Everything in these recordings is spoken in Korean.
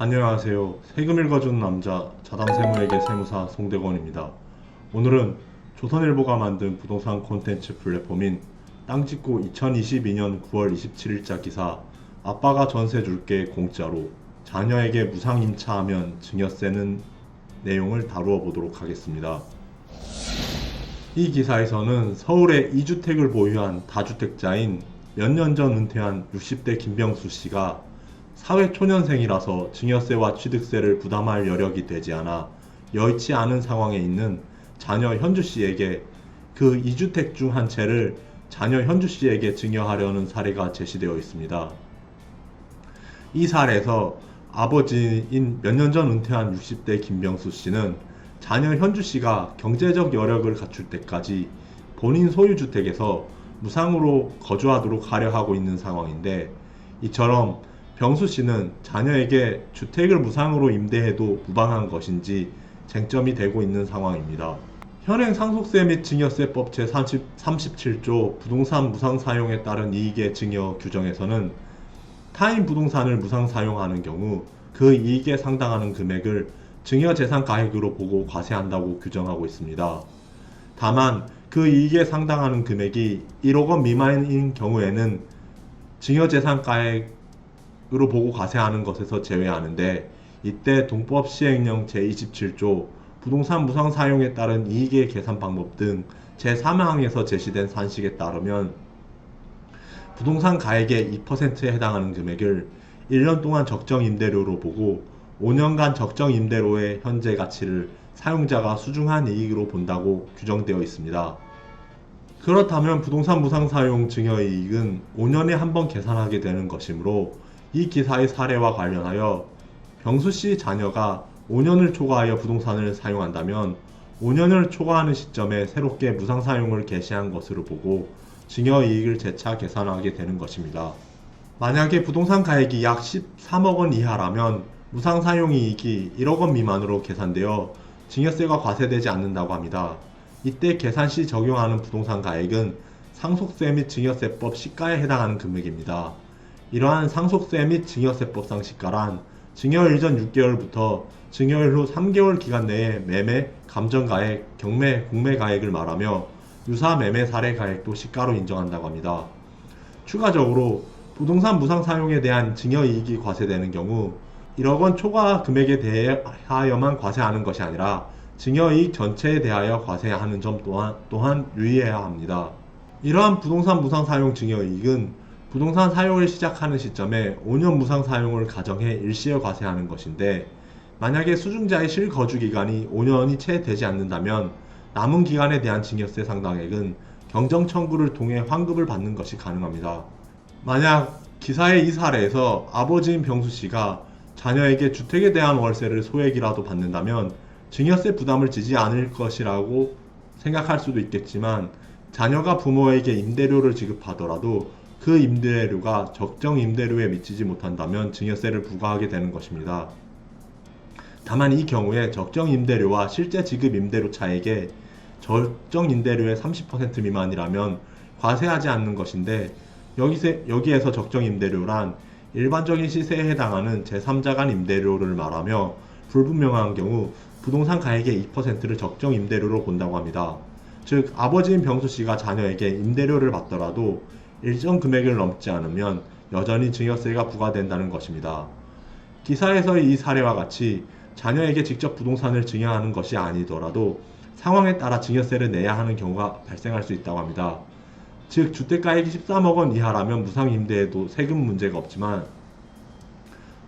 안녕하세요. 세금 읽어주는 남자 자담세무에게 세무사 송대건입니다. 오늘은 조선일보가 만든 부동산 콘텐츠 플랫폼인 땅짓고 2022년 9월 27일자 기사 아빠가 전세 줄게 공짜로 자녀에게 무상 임차하면 증여세는 내용을 다루어 보도록 하겠습니다. 이 기사에서는 서울에 2주택을 보유한 다주택자인 몇 년 전 은퇴한 60대 김병수 씨가 사회초년생이라서 증여세와 취득세를 부담할 여력이 되지 않아 여의치 않은 상황에 있는 자녀 현주 씨에게 그 2주택 중 한 채를 자녀 현주 씨에게 증여하려는 사례가 제시되어 있습니다. 이 사례에서 아버지인 몇 년 전 은퇴한 60대 김병수 씨는 자녀 현주 씨가 경제적 여력을 갖출 때까지 본인 소유 주택에서 무상으로 거주하도록 하려 하고 있는 상황인데, 이처럼 병수 씨는 자녀에게 주택을 무상으로 임대해도 무방한 것인지 쟁점이 되고 있는 상황입니다. 현행 상속세 및 증여세법 제37조 부동산 무상 사용에 따른 이익의 증여 규정에서는 타인 부동산을 무상 사용하는 경우 그 이익에 상당하는 금액을 증여재산가액으로 보고 과세한다고 규정하고 있습니다. 다만 그 이익에 상당하는 금액이 1억 원 미만인 경우에는 증여재산가액으로 보고 과세하는 것에서 제외하는데, 이때 동법 시행령 제27조 부동산 무상 사용에 따른 이익의 계산 방법 등 제3항에서 제시된 산식에 따르면 부동산 가액의 2%에 해당하는 금액을 1년 동안 적정 임대료로 보고 5년간 적정 임대료의 현재 가치를 사용자가 수중한 이익으로 본다고 규정되어 있습니다. 그렇다면 부동산 무상 사용 증여이익은 5년에 한 번 계산하게 되는 것이므로 이 기사의 사례와 관련하여 병수씨 자녀가 5년을 초과하여 부동산을 사용한다면 5년을 초과하는 시점에 새롭게 무상 사용을 개시한 것으로 보고 증여이익을 재차 계산하게 되는 것입니다. 만약에 부동산 가액이 약 13억 원 이하라면 무상 사용이익이 1억 원 미만으로 계산되어 증여세가 과세되지 않는다고 합니다. 이때 계산 시 적용하는 부동산 가액은 상속세 및 증여세법 시가에 해당하는 금액입니다. 이러한 상속세 및 증여세법상 시가란 증여일 전 6개월부터 증여일 후 3개월 기간 내에 매매, 감정가액, 경매, 공매가액을 말하며 유사 매매 사례 가액도 시가로 인정한다고 합니다. 추가적으로 부동산 무상 사용에 대한 증여이익이 과세되는 경우 1억 원 초과 금액에 대하여만 과세하는 것이 아니라 증여이익 전체에 대하여 과세하는 점 또한 유의해야 합니다. 이러한 부동산 무상 사용 증여이익은 부동산 사용을 시작하는 시점에 5년 무상 사용을 가정해 일시에 과세하는 것인데, 만약에 수중자의 실거주 기간이 5년이 채 되지 않는다면 남은 기간에 대한 증여세 상당액은 경정 청구를 통해 환급을 받는 것이 가능합니다. 만약 기사의 이 사례에서 아버지인 병수 씨가 자녀에게 주택에 대한 월세를 소액이라도 받는다면 증여세 부담을 지지 않을 것이라고 생각할 수도 있겠지만, 자녀가 부모에게 임대료를 지급하더라도 그 임대료가 적정 임대료에 미치지 못한다면 증여세를 부과하게 되는 것입니다. 다만 이 경우에 적정 임대료와 실제 지급 임대료 차액의 적정 임대료의 30% 미만이라면 과세하지 않는 것인데, 여기에서 적정 임대료란 일반적인 시세에 해당하는 제3자 간 임대료를 말하며 불분명한 경우 부동산 가액의 2%를 적정 임대료로 본다고 합니다. 즉 아버지인 병수 씨가 자녀에게 임대료를 받더라도 일정 금액을 넘지 않으면 여전히 증여세가 부과된다는 것입니다. 기사에서의 이 사례와 같이 자녀에게 직접 부동산을 증여하는 것이 아니더라도 상황에 따라 증여세를 내야 하는 경우가 발생할 수 있다고 합니다. 즉 주택가액이 13억 원 이하라면 무상 임대에도 세금 문제가 없지만,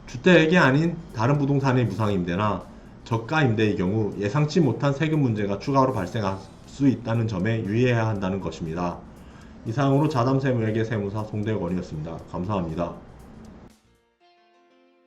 주택이 아닌 다른 부동산의 무상 임대나 저가 임대의 경우 예상치 못한 세금 문제가 추가로 발생할 수 있다는 점에 유의해야 한다는 것입니다. 이상으로 자담세무에게 세무사 송대건이었습니다. 감사합니다.